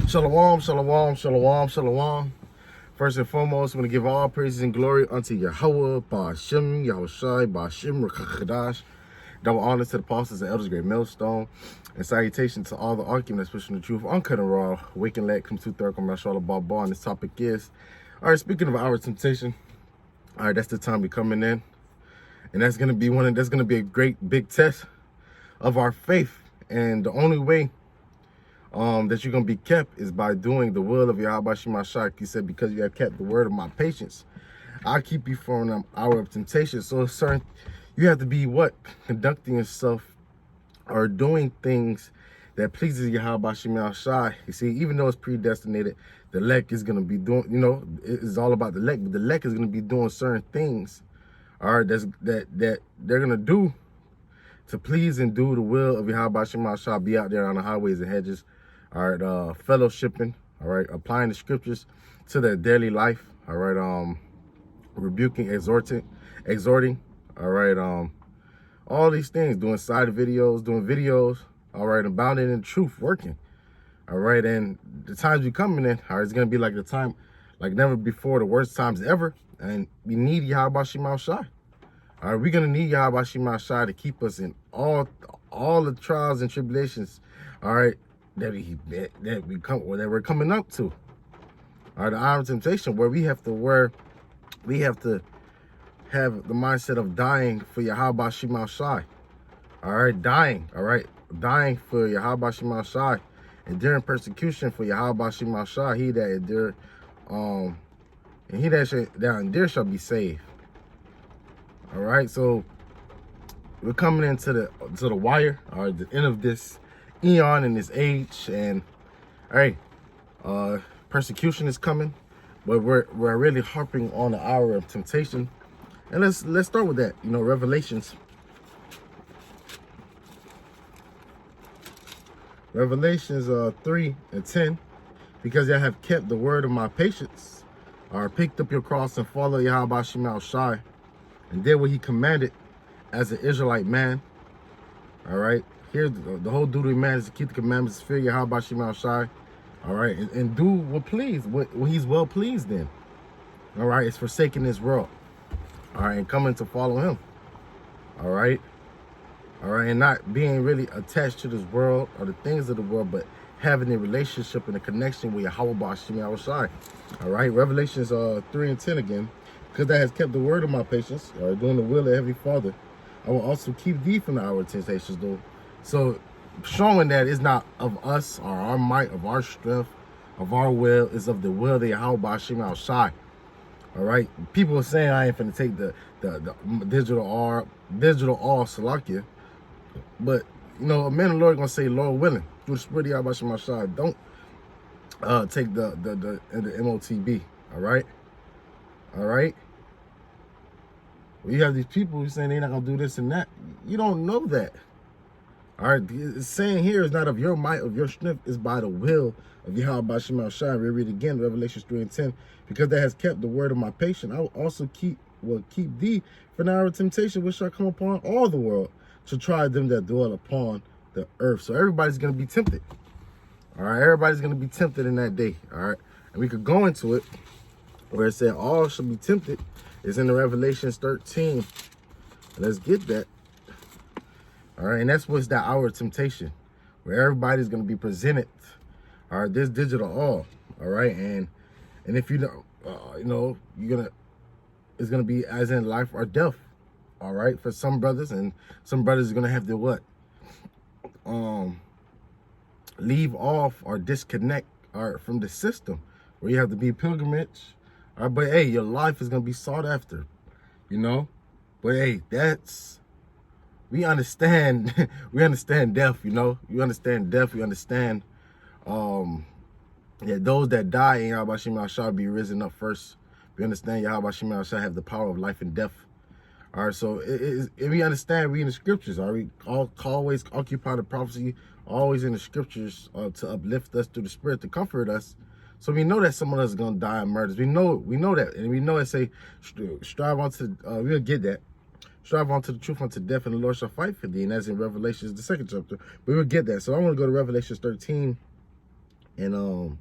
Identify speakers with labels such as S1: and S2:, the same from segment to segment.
S1: Shalom, shalom, shalom, shalom. First and foremost, I'm going to give all praises and glory unto Yahweh, Ba'ashem, Yahushai, Ba'ashem, Rakadash. Double honor to the apostles and elders, great millstone. And salutation to all the arguments pushing the truth, uncut and raw. Wake and let come to third on Mashallah Baba. And this topic is, all right, speaking of our temptation, all right, that's the time we're coming in. And that's going to be a great big test of our faith. And the only way that you're going to be kept is by doing the will of Yahweh Shemashak. He said, because you have kept the word of my patience, I'll keep you from the hour of temptation. So certain, you have to be what? Conducting yourself or doing things that pleases Yahweh Shemashak. You see, even though it's predestinated, the elect is going to be doing, it's all about the elect, but the elect is going to be doing certain things, all right, that they're going to do to please and do the will of Yahweh Shemashak, be out there on the highways and hedges, all right, fellowshipping, all right, applying the scriptures to their daily life, all right, rebuking, exhorting, all right, all these things, doing side videos, all right, abounding in truth, working, all right, and the times we coming in, all right, it's gonna be like the time, like never before, the worst times ever, and we need Yahweh Shemashak. All right, we're gonna need Yahweh Shemashak to keep us in all the trials and tribulations, all right, that we're coming up to. All right, the hour of temptation, where we have to have the mindset of dying for Yahweh Shemashak. All right, dying for Yahweh Shemashak, enduring persecution for Yahweh Shemashak. He that endure, and he that endure shall be saved. All right, so we're coming into the wire, all right, the end of this eon in this age, and all right, persecution is coming, but we're really harping on the hour of temptation. And let's start with that. Revelations 3:10, because you have kept the word of my patience, or picked up your cross and followed Yahweh Shemashak, and did what he commanded as an Israelite man. All right, here's the whole duty of man is to keep the commandments, fear Yahweh Shemashak, all right, and do what he's well pleased in. All right, it's forsaking this world, all right, and coming to follow him. All right, and not being really attached to this world or the things of the world, but having a relationship and a connection with Yahweh Shemashak. All right, Revelations 3:10 again, because that has kept the word of my patience, or doing the will of Heavenly Father, I will also keep thee from the hour of temptations, though. So showing that it's not of us or our might, of our strength, of our will, is of the will of Yahweh Shemashak. All right, people are saying I ain't finna take the digital all Salakia, but a man of the Lord gonna say, Lord willing, through the spirit of Yahweh Shemashak, don't take the MOTB. All right. Well, you have these people who saying they're not gonna do this and that. You don't know that. All right, it's saying here is not of your might, of your strength, is by the will of Yahweh Shemashak. We read again, Revelations 3:10, because that has kept the word of my patience, I will also keep thee from the hour of temptation, which shall come upon all the world, to try them that dwell upon the earth. So everybody's gonna be tempted. All right, everybody's gonna be tempted in that day. All right, and we could go into it where it said all shall be tempted. It's in the Revelations 13. Let's get that. All right, and that's what's that hour of temptation, where everybody's going to be presented, all right, this digital all right, and if you don't, it's going to be as in life or death, all right, for some brothers, and some brothers are going to have to what, leave off or disconnect from the system, where you have to be pilgrimage, all right, but hey, your life is going to be sought after, but hey, we understand death, you understand death, we understand that those that die in Yahweh Shemashak be risen up first. We understand Yahweh Shemashak have the power of life and death. All right, so we understand, we in the scriptures, all right, we always occupy the prophecy, always in the scriptures to uplift us through the spirit, to comfort us. So we know that some of us is gonna die in murders. We know that, and we know it say strive unto we'll get that. Strive on to the truth unto death, and the Lord shall fight for thee. And that's in Revelations, the 2nd chapter. But we'll get that. So I want to go to Revelations 13, And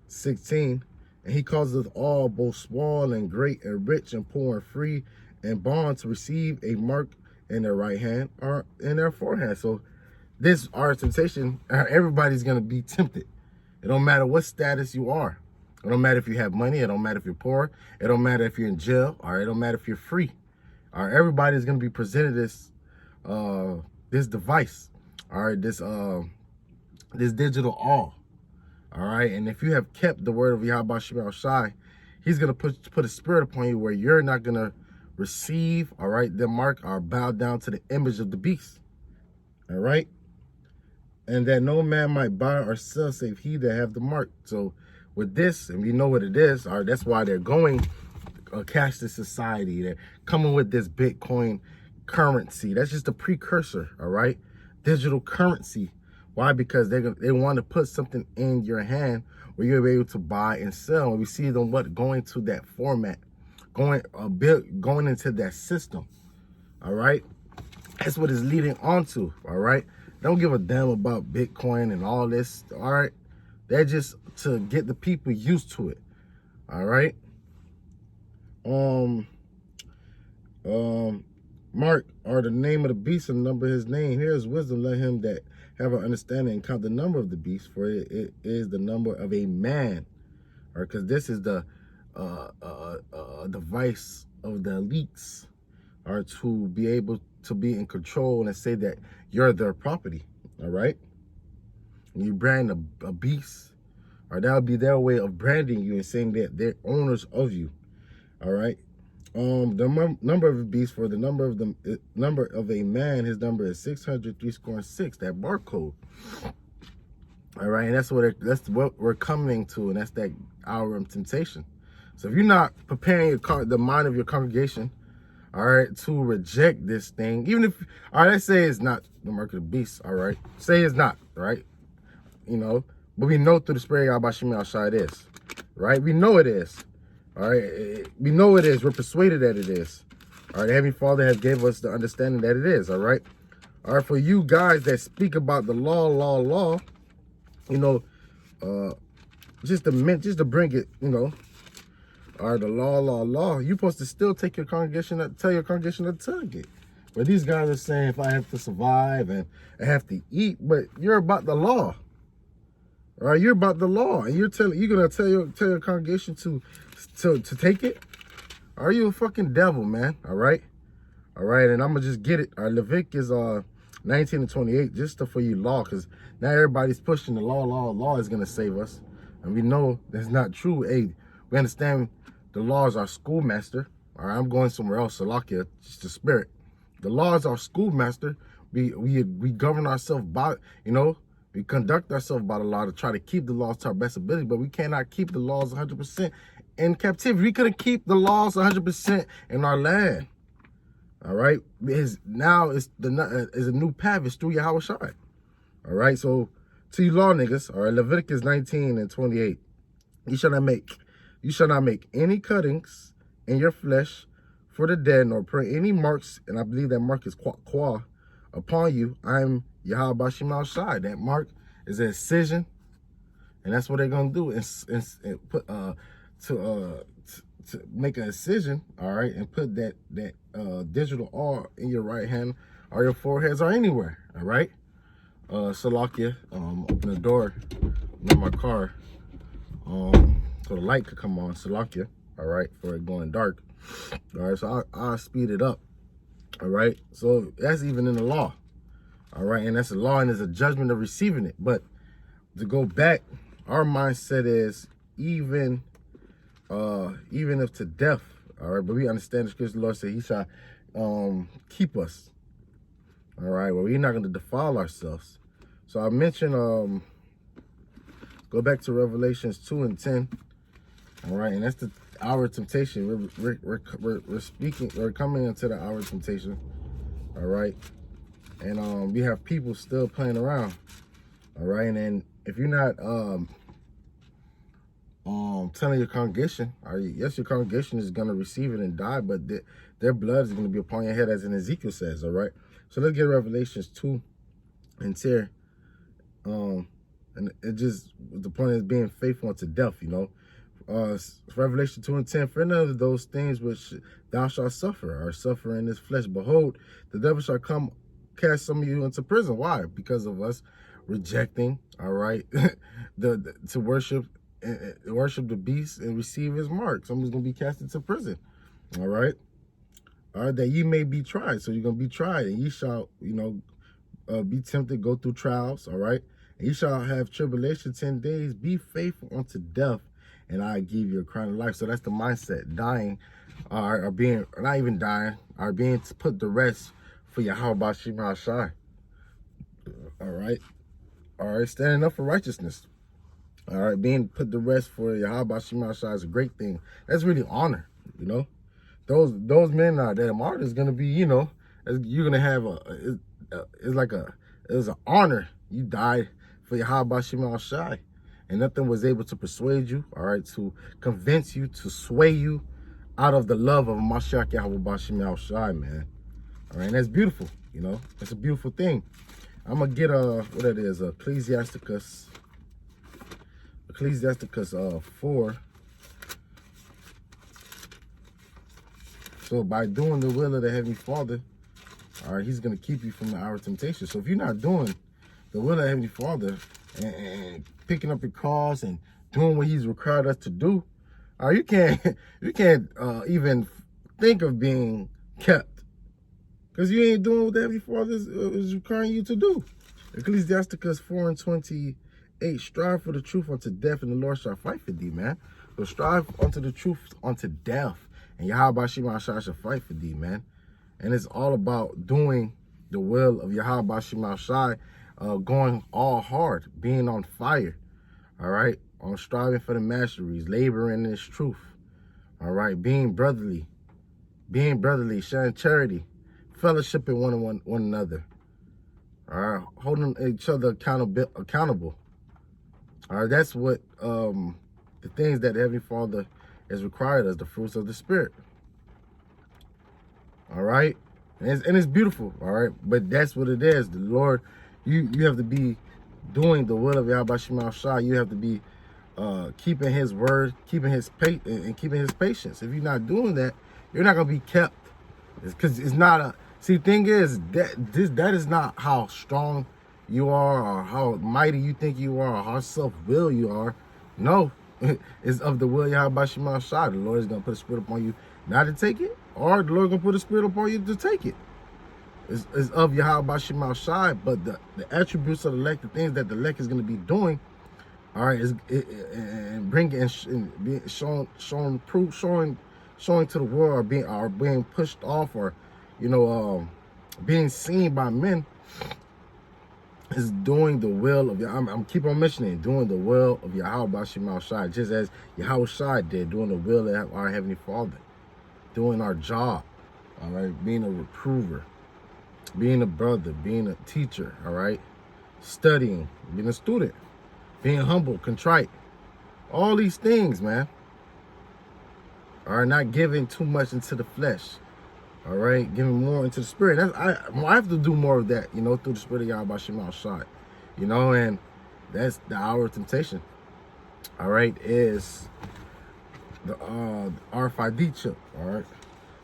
S1: 16, and he causeth all, both small and great and rich and poor and free and bond, to receive a mark in their right hand or in their forehead. So this our temptation. Everybody's gonna be tempted. It don't matter what status you are. It don't matter if you have money. It don't matter if you're poor. It don't matter if you're in jail, or it don't matter if you're free. All right, everybody's gonna be presented this device. All right, this digital all. All right, and if you have kept the word of Yahweh Shema Shai, he's gonna put a spirit upon you where you're not gonna receive, all right, the mark or bow down to the image of the beast. All right, and that no man might buy or sell save he that have the mark. So with this, and we know what it is, all right, that's why they're going cashless society. They're coming with this Bitcoin currency. That's just a precursor, all right, digital currency. Why? Because they want to put something in your hand where you'll be able to buy and sell. And we see them going to that format, going into that system. All right, that's what it's leading on to. All right, don't give a damn about Bitcoin and all this. All right, they're just to get the people used to it. All right. Mark, or the name of the beast and the number of his name. Here is wisdom. Let him that have an understanding and count the number of the beast, for it is the number of a man. Or because this is the device of the elites, or to be able to be in control and say that you're their property. All right. And you brand a beast, or that would be their way of branding you and saying that they're owners of you. All right. The number of a beast, for the number of a man, his number is 603 that barcode. All right, and that's what we're coming to, and that's that hour of temptation. So if you're not preparing the mind of your congregation, all right, to reject this thing, even if, all right, let's say it's not the mark of the beast, all right, say it's not, right, you know, but we know through the Spirit of Yahweh Shema Shai it is, right? We know it is. All right, we know it is. We're persuaded that it is. All right, Heavenly Father has gave us the understanding that it is. All right. All right, for you guys that speak about the law, you know, just to bring it, you know, all right, the law, you're supposed to still take your congregation, tell your congregation to tug it. But these guys are saying, if I have to survive and I have to eat, but you're about the law. All right, you're about the law, and you're gonna tell your congregation to take it? Are you a fucking devil, man? All right, and I'm gonna just get it. All right, Leviticus 19 and 28, just for you law, because now everybody's pushing the law is gonna save us, and we know that's not true. Hey, we understand the law is our schoolmaster. All right, I'm going somewhere else. Salakia, just the spirit. The law is our schoolmaster. We govern ourselves by, you know. We conduct ourselves by the law to try to keep the laws to our best ability, but we cannot keep the laws 100% in captivity. We couldn't keep the laws 100% in our land. All right, now it's a new path. It's through Yahweh Shai. All right, so to you law niggas, all right, Leviticus 19 and 28. You shall not make any cuttings in your flesh for the dead, nor put any marks, and I believe that mark is qua upon you. I'm Yahweh Shema Shai. That mark is an incision, and that's what they're gonna do. And put to make an incision, all right, and put that digital R in your right hand, or your foreheads, or anywhere. All right. Salakia, open the door in my car, so the light could come on. Salakia, all right, for it going dark. All right, so I'll speed it up. All right, so that's even in the law. All right, and that's a law, and there's a judgment of receiving it. But to go back, our mindset is even if to death. All right, but we understand the scripture. The Lord said He shall keep us. All right, well, we're not going to defile ourselves. So I mentioned, go back to Revelations 2 and 10. All right, and that's the hour of temptation. We're coming into the hour of temptation. All right. And we have people still playing around. All right. And then if you're not telling your congregation, yes, your congregation is gonna receive it and die, but their blood is gonna be upon your head, as in Ezekiel says. All right. So let's get Revelations 2 and 10. And it just, the point is being faithful unto death, you know. Revelation 2:10, for none of those things which thou shalt suffer, or suffer in this flesh, behold, the devil shall come cast some of you into prison. Why? Because of us rejecting, all right, to worship the beast and receive his mark. Somebody's gonna be cast into prison, all right, that ye may be tried. So you're gonna be tried, and ye shall, you know, be tempted, go through trials, all right, and ye shall have tribulation 10 days. Be faithful unto death, and I give you a crown of life. So that's the mindset. Dying, or being, not even dying, or being put to rest for Yahweh Shema Shai. All right. All right. Standing up for righteousness. All right. Being put to rest for Yahweh Shema Shai is a great thing. That's really honor, you know. Those men that are martyrs is going to be, you know, you're going to have it's an honor. You died for Yahweh Shema Shai. And nothing was able to persuade you, all right, to convince you, to sway you out of the love of Mashiach Yahweh Shema Shai, man. All right, and that's beautiful, you know. It's a beautiful thing. I'm going to get, what that is, Ecclesiasticus 4. So by doing the will of the Heavenly Father, all right, he's going to keep you from the hour of temptation. So if you're not doing the will of the Heavenly Father and picking up your cross and doing what he's required us to do, you can't even think of being kept, because you ain't doing what the Heavenly Father is requiring you to do. Ecclesiasticus 4:28, strive for the truth unto death, and the Lord shall fight for thee, man. So strive unto the truth unto death, and Yahweh Shema Shai shall fight for thee, man. And it's all about doing the will of Yahweh Shema Shai, going all hard, being on fire, all right, on striving for the masteries, laboring in his truth, all right, being brotherly, sharing charity, fellowshipping one another, all right, holding each other accountable, all right. That's what the things that the Heavenly Father has required us, the fruits of the Spirit, all right, and it's beautiful, all right, but that's what it is. The Lord, you have to be doing the will of Yahweh Shema Shai. You have to be keeping his word, keeping his keeping his patience. If you're not doing that, you're not gonna be kept. Because it's not a, see, thing is that is not how strong you are, or how mighty you think you are, or how self-will you are. No, it's of the will of Yahweh Shema Shai. The Lord is gonna put a spirit upon you not to take it, or the Lord gonna put a spirit upon you to take it. Is of Yahweh Shema Shai, but the attributes of the elect, the things that the elect is going to be doing, all right, and bringing and being showing proof, showing to the world, or being pushed off, or, you know, being seen by men, is doing the will of Yahweh. I'm keep on mentioning doing the will of Yahweh Shema Shai, just as Yahweh Shai did, doing the will of our Heavenly Father, doing our job, all right, being a reprover, being a brother, being a teacher, all right, studying, being a student, being humble, contrite, all these things, man, are not giving too much into the flesh, all right, giving more into the spirit. I have to do more of that, you know, through the spirit of Yahweh Shema Shai, you know, and that's the hour of temptation, all right, is the RFID chip, all right,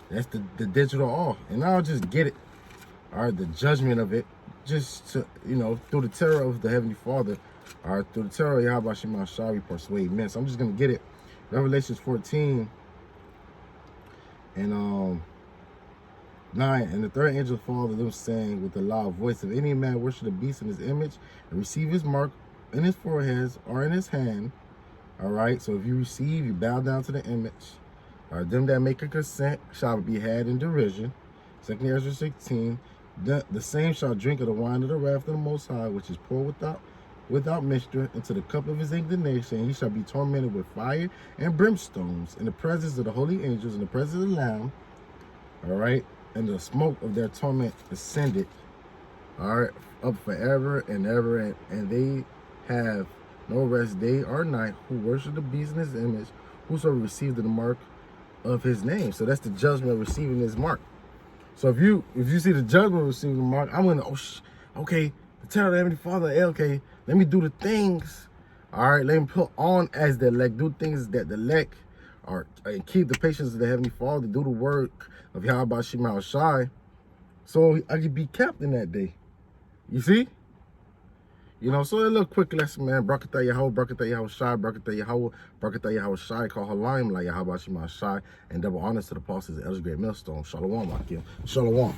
S1: that's the digital all, and I'll just get it. All right, the judgment of it, just to, you know, through the terror of the Heavenly Father, all right, through the terror of Yahweh Shema Shai, we persuade men. So I'm just gonna get it. Revelations 14 and 9, and the third angel followed them, saying with a loud voice, if any man worship the beast in his image and receive his mark in his forehead or in his hand, all right. So if you receive, you bow down to the image. All right, them that make a consent shall be had in derision. 2 Ezra 16. The same shall drink of the wine of the wrath of the Most High, which is poured without mixture into the cup of his indignation. And he shall be tormented with fire and brimstones in the presence of the holy angels, in the presence of the Lamb. All right, and the smoke of their torment ascended, all right, up forever and ever, and they have no rest day or night who worship the beast in his image, whoso received the mark of his name. So that's the judgment of receiving his mark. So if you see the judgment of receiving the mark, I'm gonna, okay, the terror of the Heavenly Father, okay, Let me do the things, all right? Let me put on as the elect, do things that the elect are, and keep the patience of the Heavenly Father, do the work of Yahweh Shema Shai, so I can be kept in that day. You see? You know, so a little quick lesson, man. Barakatah Yahweh, Barakatah Yahweh Shai, Barakatah Yahweh, Barakatah Yahweh Shai, call Halayim, like Yahweh Shema Shai, and double honors to the apostles of Elder Great Millstone. Shalom, Akim. Shalom.